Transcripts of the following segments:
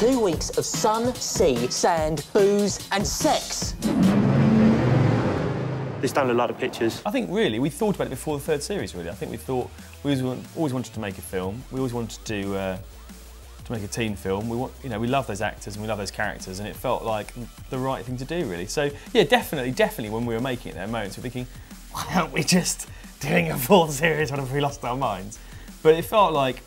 2 weeks of sun, sea, sand, booze and sex. This done a lot of pictures. I think really we thought about it before the third series. Really, I think we thought we always wanted to make a film. We always wanted to make a teen film. We love those actors and we love those characters, and it felt like the right thing to do, really. So yeah, definitely, when we were making it, there were moments we were thinking, why aren't we just doing a fourth series? What if we lost our minds? But it felt like,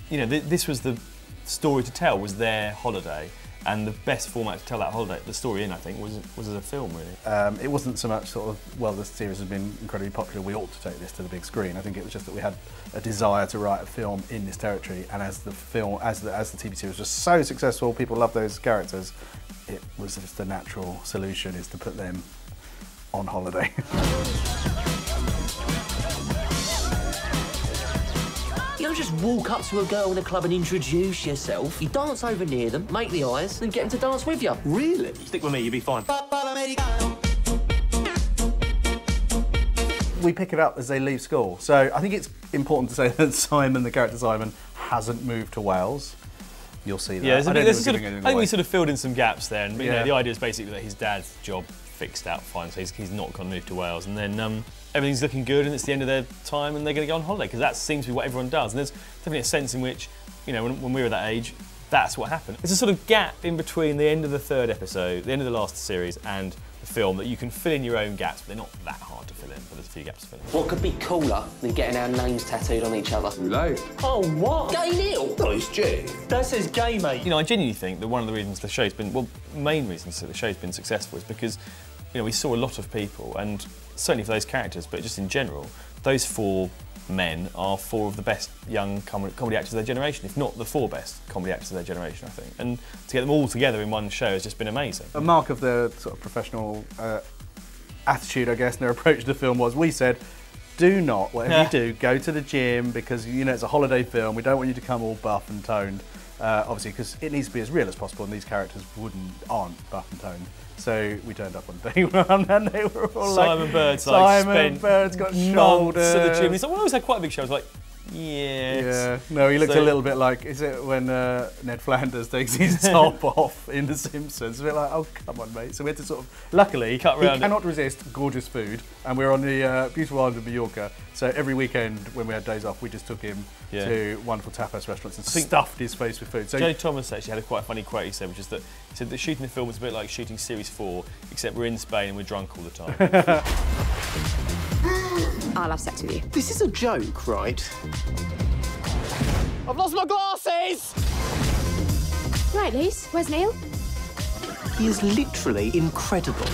this was the story to tell, was their holiday. And the best format to tell that holiday, the story in, I think, was as a film, really. It wasn't so much sort of, well, this series has been incredibly popular, we ought to take this to the big screen. I think it was just that we had a desire to write a film in this territory, and as the TV series was so successful, people loved those characters, it was just a natural solution, is to put them on holiday. You don't just walk up to a girl in a club and introduce yourself. You dance over near them, make the eyes, and get them to dance with you. Really? Stick with me, you'll be fine. We pick it up as they leave school. So I think it's important to say that Simon, the character Simon, hasn't moved to Wales. You'll see that. Yeah, I think we sort of filled in some gaps there, and the idea is basically that his dad's job fixed out fine, so he's not going to move to Wales, and then everything's looking good, and it's the end of their time, and they're going to go on holiday, because that seems to be what everyone does. And there's definitely a sense in which, when we were that age, that's what happened. There's a sort of gap in between the end of the third episode, the end of the last series, and the film that you can fill in your own gaps, but they're not that hard to fill in, but there's a few gaps to fill in. What could be cooler than getting our names tattooed on each other? Hello. Oh, what? Gay Neil? No, it's Jay. That says gay, mate. I genuinely think that one of the reasons the show's been, main reasons that the show's been successful is because, we saw a lot of people, and certainly for those characters, but just in general, those four men are four of the best young comedy actors of their generation, if not the four best comedy actors of their generation, I think. And to get them all together in one show has just been amazing. A mark of their sort of professional attitude, I guess, and their approach to the film was, we said, do not, whatever you do, go to the gym, because, it's a holiday film, we don't want you to come all buff and toned, obviously, because it needs to be as real as possible, and these characters aren't buff and toned. So we turned up on day one and they were all Simon Bird's Simon Bird's got shoulders at the gym. He's like, well, I always had quite a big show. I was like, yes. Yeah. No, he looked a little bit like, is it when Ned Flanders takes his top off in The Simpsons? A bit like, oh, come on, mate. So we had to sort of, luckily, he cannot resist gorgeous food, and we're on the beautiful island of Mallorca. So every weekend when we had days off, we just took him to wonderful tapas restaurants and stuffed his face with food. So Joe Thomas actually had a quite funny quote he said, which is that he said that shooting the film was a bit like shooting Series 4, except we're in Spain and we're drunk all the time. I'll have sex with you. This is a joke, right? I've lost my glasses! Right, Lise, where's Neil? He is literally incredible.